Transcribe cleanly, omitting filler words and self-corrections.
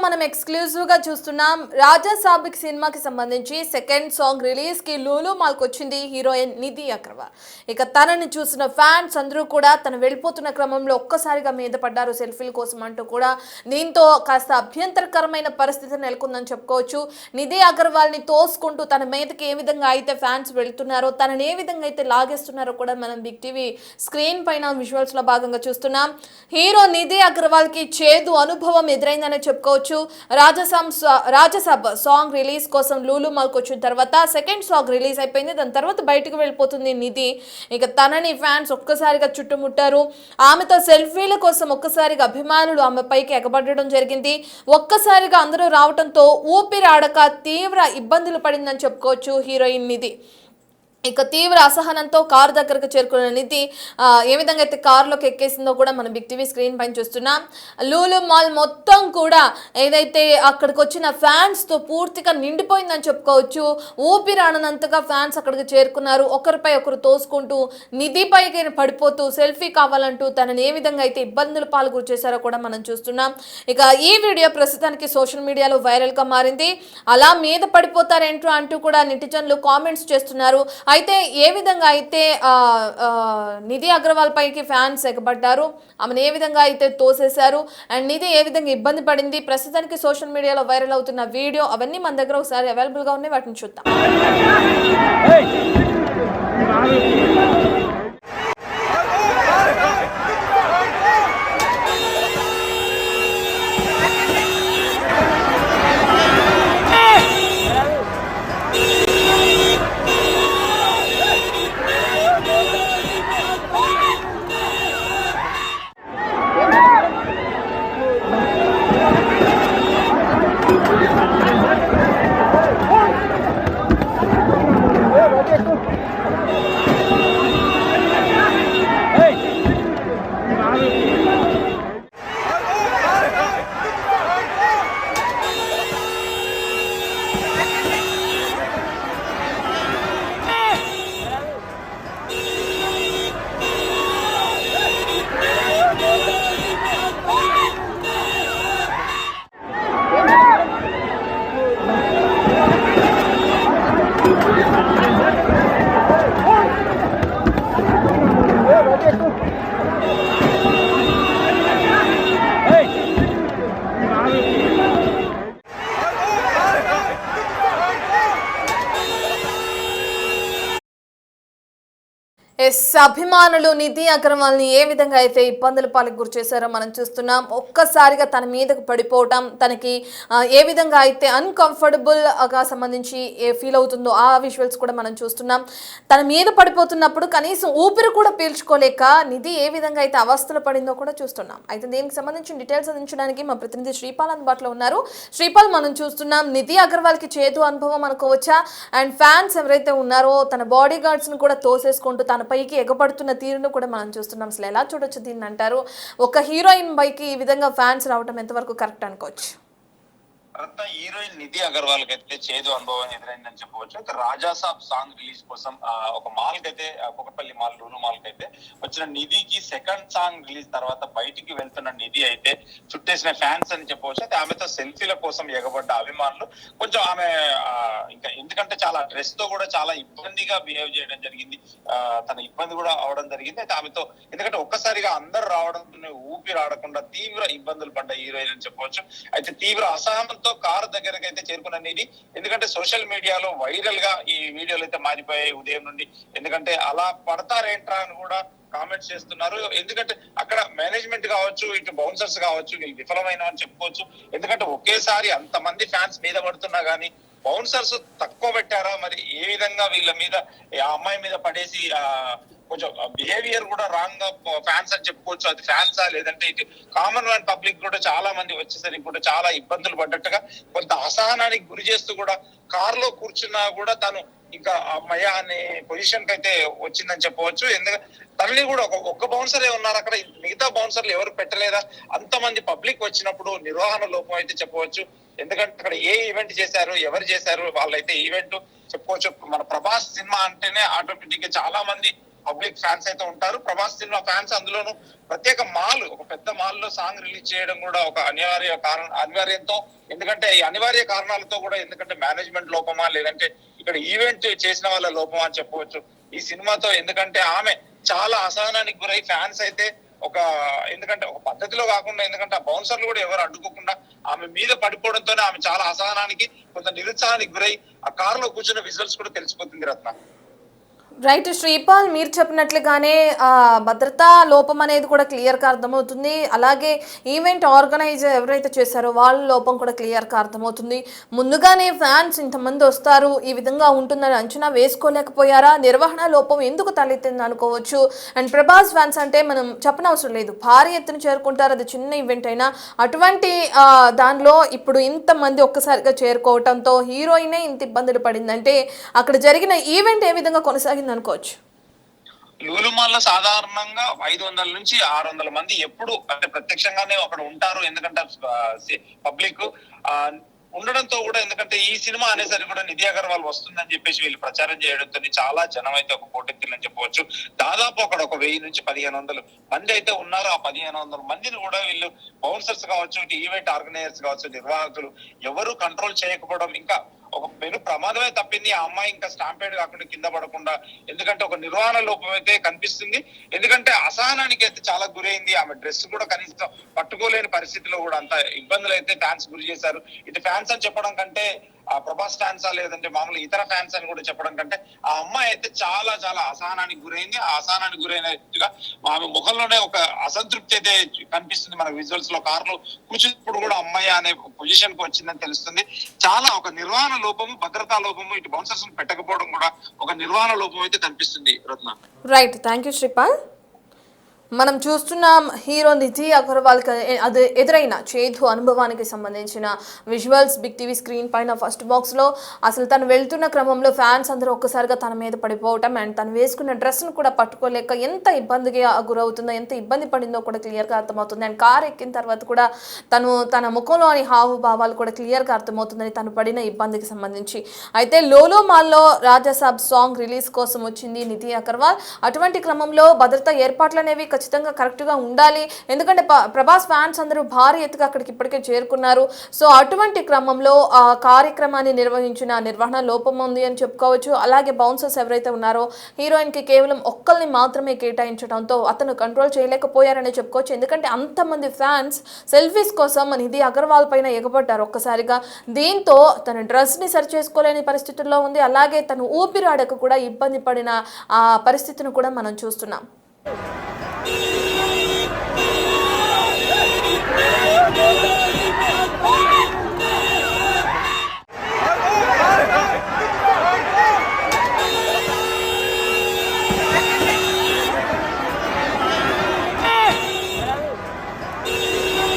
మనం ఎక్స్క్లూజివ్ గా చూస్తున్నాం. రాజా సాబిక్ సినిమాకి సంబంధించి సెకండ్ సాంగ్ రిలీజ్ కి లూలు మాల్కి వచ్చింది హీరోయిన్ నిధి అగర్వాల్. ఇక తనని చూసిన ఫ్యాన్స్ అందరూ కూడా తను వెళ్ళిపోతున్న క్రమంలో ఒక్కసారిగా మీద పడ్డారు సెల్ఫీల కోసం అంటూ కూడా. దీంతో కాస్త అభ్యంతరకరమైన పరిస్థితి నెలకొందని చెప్పుకోవచ్చు. నిధి అగర్వాల్ ని తోసుకుంటూ తన మీదకి ఏ విధంగా అయితే ఫ్యాన్స్ వెళ్తున్నారో, తనని ఏ విధంగా అయితే లాగేస్తున్నారో కూడా మనం బిగ్ టీవీ స్క్రీన్ పైన విజువల్స్ లో భాగంగా చూస్తున్నాం. హీరో నిధి అగర్వాల్ కి చేదు అనుభవం ఎదురైందనే చెప్పుకోవచ్చు. రాజసాబ్ సాంగ్ రిలీజ్ కోసం లూలు మాల్కి వచ్చిన తర్వాత సెకండ్ సాంగ్ రిలీజ్ అయిపోయింది. దాని తర్వాత బయటకు వెళ్ళిపోతుంది నిధి. ఇక తనని ఫ్యాన్స్ ఒక్కసారిగా చుట్టుముట్టారు. ఆమెతో సెల్ఫీల కోసం ఒక్కసారిగా అభిమానులు ఆమె పైకి ఎగబడడం జరిగింది. ఒక్కసారిగా అందరూ రావడంతో ఊపిరి ఆడక తీవ్ర ఇబ్బందులు పడిందని చెప్పుకోవచ్చు హీరోయిన్ నిధి. ఇక తీవ్ర అసహనంతో కారు దగ్గరకు చేరుకున్న నిధి ఏ విధంగా అయితే కారులోకి ఎక్కేసిందో కూడా మనం బిగ్ టీవీ స్క్రీన్ పైన చూస్తున్నాం. లూలు మాల్ మొత్తం కూడా ఏదైతే అక్కడికి వచ్చిన ఫ్యాన్స్తో పూర్తిగా నిండిపోయిందని చెప్పుకోవచ్చు. ఊపిరాడనంతగా ఫ్యాన్స్ అక్కడికి చేరుకున్నారు. ఒకరిపై ఒకరు తోసుకుంటూ నిధి పైకి పడిపోతూ సెల్ఫీ కావాలంటూ తనని ఏ విధంగా అయితే ఇబ్బందులు పాల్గొ చేశారో కూడా మనం చూస్తున్నాం. ఇక ఈ వీడియో ప్రస్తుతానికి సోషల్ మీడియాలో వైరల్గా మారింది. అలా మీద పడిపోతారేంటో అంటూ కూడా నెటిజన్లు కామెంట్స్ చేస్తున్నారు. అయితే ఏ విధంగా అయితే నిధి అగర్వాల్ పైకి ఫ్యాన్స్ ఎగబడ్డారు, ఆమెను ఏ విధంగా అయితే తోసేశారు, అండ్ నిధి ఏ విధంగా ఇబ్బంది పడింది, ప్రస్తుతానికి సోషల్ మీడియాలో వైరల్ అవుతున్న వీడియో అవన్నీ మన దగ్గర ఒకసారి అవైలబుల్గా ఉన్నాయి, వాటిని చూద్దాం. అభిమానులు నిధి అగర్వాల్ ని ఏ విధంగా అయితే ఇబ్బందుల పాలకు గురి చేశారో మనం చూస్తున్నాం. ఒక్కసారిగా తన మీదకు పడిపోవటం, తనకి ఏ విధంగా అయితే అన్కంఫర్టబుల్ గా సంబంధించి ఫీల్ అవుతుందో ఆ విజువల్స్ కూడా మనం చూస్తున్నాం. తన మీద పడిపోతున్నప్పుడు కనీసం ఊపిరి కూడా పీల్చుకోలేక నిధి ఏ విధంగా అయితే అవస్థలు పడిందో కూడా చూస్తున్నాం. అయితే దీనికి సంబంధించిన డీటెయిల్స్ అందించడానికి మా ప్రతినిధి శ్రీపాల్ అందుబాటులో ఉన్నారు. శ్రీపాల్, మనం చూస్తున్నాం నిధి అగర్వాల్ కి చేదు అనుభవం అనుకోవచ్చా? అండ్ ఫ్యాన్స్ ఎవరైతే ఉన్నారో తన బాడీ గార్డ్స్ ను కూడా తోసేసుకుంటూ తన పైకి ఎగబడుతున్న తీరును కూడా మనం చూస్తున్నాం. అసలు ఎలా చూడొచ్చు దీన్ని అంటారు? ఒక హీరోయిన్ పైకి ఈ విధంగా ఫ్యాన్స్ రావడం ఎంతవరకు కరెక్ట్ అనుకోవచ్చు? హీరోయిన్ నిధి అగర్వాల్ కి అయితే చేదు అనుభవం ఎదురైందని చెప్పవచ్చు. అయితే రాజాసాబ్ సాంగ్ రిలీజ్ కోసం ఒక మాల్ కి అయితే కుకట్పల్లి మాల్ లూలు మాల్ కి అయితే వచ్చిన నిధికి సెకండ్ సాంగ్ రిలీజ్ తర్వాత బయటికి వెళ్తున్న నిధి అయితే చుట్టేసిన ఫ్యాన్స్ అని చెప్పవచ్చు. అయితే ఆమెతో సెల్ఫీల కోసం ఎగబడ్డ అభిమానులు కొంచెం ఆమె ఇంకా ఎందుకంటే చాలా డ్రెస్ తో కూడా చాలా ఇబ్బందిగా బిహేవ్ చేయడం జరిగింది. తన ఇబ్బంది కూడా అవడం జరిగింది. అయితే ఆమెతో ఎందుకంటే ఒక్కసారిగా అందరు రావడంతో ఊపిరి ఆడకుండా తీవ్ర ఇబ్బందులు పడ్డ హీరోయిన్ అని చెప్పవచ్చు. అయితే తీవ్ర అసహనంతో కారు దగ్గరకు అయితే చేరుకున్న నిధి, ఎందుకంటే సోషల్ మీడియాలో వైరల్ గా ఈ వీడియోలు అయితే మారిపోయాయి ఉదయం నుండి. ఎందుకంటే అలా పడతారేంట్రా అని కూడా కామెంట్స్ చేస్తున్నారు. ఎందుకంటే అక్కడ మేనేజ్మెంట్ కావచ్చు, ఇటు బౌన్సర్స్ కావచ్చు, వీళ్ళు విఫలమైన అని చెప్పుకోవచ్చు. ఎందుకంటే ఒకేసారి అంతమంది ఫ్యాన్స్ మీద పడుతున్నా గానీ బౌన్సర్స్ తక్కువ పెట్టారా, మరి ఏ విధంగా వీళ్ళ మీద ఆ అమ్మాయి మీద పడేసి కొంచెం బిహేవియర్ కూడా రాంగ్ గా ఫ్యాన్స్ అని చెప్పుకోవచ్చు. అది ఫ్యాన్సా లేదంటే ఇటు కామన్ మ్యాన్ పబ్లిక్ కూడా చాలా మంది వచ్చేసరికి కూడా చాలా ఇబ్బందులు పడ్డట్టుగా కొంత అసహనానికి గురి చేస్తూ కూడా కారులో కూర్చున్నా కూడా తను ఇంకా అమ్మయ్య అనే పొజిషన్ కి అయితే వచ్చిందని చెప్పవచ్చు. ఎందుకంటే తల్లి కూడా ఒక్క బౌన్సరే ఉన్నారు అక్కడ, మిగతా బౌన్సర్లు ఎవరు పెట్టలేదా? అంతమంది పబ్లిక్ వచ్చినప్పుడు నిర్వహణ లోపం అయితే చెప్పవచ్చు. ఎందుకంటే అక్కడ ఏ ఈవెంట్ చేశారు, ఎవరు చేశారు, వాళ్ళైతే ఈవెంట్ చెప్పుకోవచ్చు. మన ప్రభాస్ సినిమా అంటేనే ఆటోమేటిక్ గా చాలా మంది పబ్లిక్ ఫ్యాన్స్ అయితే ఉంటారు. ప్రభాస్ సినిమా ఫ్యాన్స్ అందులోనూ ప్రత్యేక మాల్, ఒక పెద్ద మాల్ లో సాంగ్ రిలీజ్ చేయడం కూడా ఒక అనివార్యంతో, ఎందుకంటే ఈ అనివార్య కారణాలతో కూడా, ఎందుకంటే మేనేజ్మెంట్ లోపమా లేదంటే ఇక్కడ ఈవెంట్ చేసిన వాళ్ళ లోపమా అని చెప్పవచ్చు ఈ సినిమాతో. ఎందుకంటే ఆమె చాలా అసహనానికి గురై ఫ్యాన్స్ అయితే ఎందుకంటే ఒక పద్ధతిలో కాకుండా, ఎందుకంటే ఆ బౌన్సర్లు కూడా ఎవరు అడ్డుకోకుండా ఆమె మీద పడిపోవడంతోనే ఆమె చాలా అసహనానికి, కొంత నిరుత్సాహానికి గురై ఆ కారులో కూర్చున్న విజువల్స్ కూడా తెలిసిపోతుంది రత్న. రైట్ శ్రీపాల్, మీరు చెప్పినట్లుగానే భద్రతా లోపం అనేది కూడా క్లియర్గా అర్థమవుతుంది. అలాగే ఈవెంట్ ఆర్గనైజర్ ఎవరైతే చేశారో వాళ్ళ లోపం కూడా క్లియర్గా అర్థమవుతుంది. ముందుగానే ఫ్యాన్స్ ఇంతమంది వస్తారు, ఈ విధంగా ఉంటుందని అంచనా వేసుకోలేకపోయారా? నిర్వహణ లోపం ఎందుకు తలెత్తింది అనుకోవచ్చు. అండ్ ప్రభాస్ ఫ్యాన్స్ అంటే మనం చెప్పనవసరం లేదు, భారీ ఎత్తున చేరుకుంటారు, అది చిన్న ఈవెంట్ అయినా. అటువంటి దానిలో ఇప్పుడు ఇంతమంది ఒక్కసారిగా చేరుకోవటంతో హీరోయినే ఇంత ఇబ్బందులు పడిందంటే అక్కడ జరిగిన ఈవెంట్ ఏ విధంగా కొనసాగింది అనుకోవచ్చు. లూలుమాల్లో సాధారణంగా 500 నుంచి 600 మంది ఎప్పుడు అంటే ప్రత్యక్షంగానే అక్కడ ఉంటారు. ఎందుకంటే పబ్లిక్ ఉండడంతో కూడా, ఎందుకంటే ఈ సినిమా అనేసరికి కూడా నిధి అగర్వాల్ వస్తుందని చెప్పేసి వీళ్ళు ప్రచారం చేయడంతో చాలా జనం అయితే ఒక పోటెత్తిందని చెప్పవచ్చు. దాదాపు అక్కడ ఒక 1000 నుంచి 1500 మంది అయితే ఉన్నారు. ఆ 1500 మందిని కూడా వీళ్ళు బౌన్సర్స్ కావచ్చు, ఈవెంట్ ఆర్గనైజర్స్ కావచ్చు, నిర్వాహకులు ఎవరు కంట్రోల్ చేయకపోవడం, ఇంకా ఒక పెను ప్రమాదమే తప్పింది. ఆ అమ్మాయి ఇంకా స్టాంపేడ్ కాకుండా కింద పడకుండా, ఎందుకంటే ఒక నిర్వహణ లోపం అయితే కనిపిస్తుంది. ఎందుకంటే అసహనానికి అయితే చాలా గురైంది. ఆమె డ్రెస్ కూడా కనీసం పట్టుకోలేని పరిస్థితిలో కూడా అంత ఇబ్బందులు అయితే ఫ్యాన్స్ గురి చేశారు. ఇటు ఫ్యాన్స్ అని చెప్పడం కంటే ఆ ప్రభాస్ ఫ్యాన్సా లేదంటే మామూలు ఇతర ఫ్యాన్స్ అని కూడా చెప్పడం కంటే, ఆ అమ్మాయి అయితే చాలా చాలా అసహనానికి గురైంది. ఆ అసహనానికి గురైనట్టుగా ఆమె ముఖంలోనే ఒక అసంతృప్తి అయితే కనిపిస్తుంది. మన విజువల్స్ లో కారులో కూర్చున్నప్పుడు కూడా అమ్మాయి అనే పొజిషన్ కు వచ్చిందని తెలుస్తుంది. చాలా ఒక నిర్వహణ లోపము, భద్రతా లోపము, ఇటు బౌన్సర్స్ పెట్టకపోవడం కూడా ఒక నిర్వహణ లోపం అయితే కనిపిస్తుంది Ratna. Right, thank you Sripal. మనం చూస్తున్నాం హీరో నిధి అగర్వాల్కి అది ఎదురైన చేదు అనుభవానికి సంబంధించిన విజువల్స్ బిగ్ టీవీ స్క్రీన్ పైన ఫస్ట్ బాక్స్లో. అసలు తను వెళ్తున్న క్రమంలో ఫ్యాన్స్ అందరూ ఒక్కసారిగా తన మీద పడిపోవటం, అండ్ తను వేసుకున్న డ్రెస్ను కూడా పట్టుకోలేక ఎంత ఇబ్బందికి గురవుతుందో, ఎంత ఇబ్బంది పడిందో కూడా క్లియర్గా అర్థమవుతుంది. అండ్ కార్ ఎక్కిన తర్వాత కూడా తన ముఖంలోని హావభావాలు కూడా క్లియర్గా అర్థమవుతుందని తను పడిన ఇబ్బందికి సంబంధించి. అయితే లోలో మాల్లో రాజాసాబ్ సాంగ్ రిలీజ్ కోసం వచ్చింది నిధి అగర్వాల్. అటువంటి క్రమంలో భద్రతా ఏర్పాట్లు అనేవి ఖచ్చితంగా కరెక్ట్గా ఉండాలి. ఎందుకంటే ప్రభాస్ ఫ్యాన్స్ అందరూ భారీ ఎత్తుగా అక్కడికి ఇప్పటికే చేరుకున్నారు. సో అటువంటి క్రమంలో ఆ కార్యక్రమాన్ని నిర్వహించిన నిర్వహణ లోపం ఉంది అని చెప్పుకోవచ్చు. అలాగే బౌన్సర్స్ ఎవరైతే ఉన్నారో హీరోయిన్కి కేవలం ఒక్కరిని మాత్రమే కేటాయించడంతో అతను కంట్రోల్ చేయలేకపోయారని చెప్పుకోవచ్చు. ఎందుకంటే అంతమంది ఫ్యాన్స్ సెల్ఫీస్ కోసం నిధి అగర్వాల్ పైన ఎగబడ్డారు ఒక్కసారిగా. దీంతో తన డ్రెస్ని సరి చేసుకోలేని పరిస్థితుల్లో ఉంది. అలాగే తను ఊపిరాడకు కూడా ఇబ్బంది పడిన ఆ పరిస్థితిని కూడా మనం చూస్తున్నాం.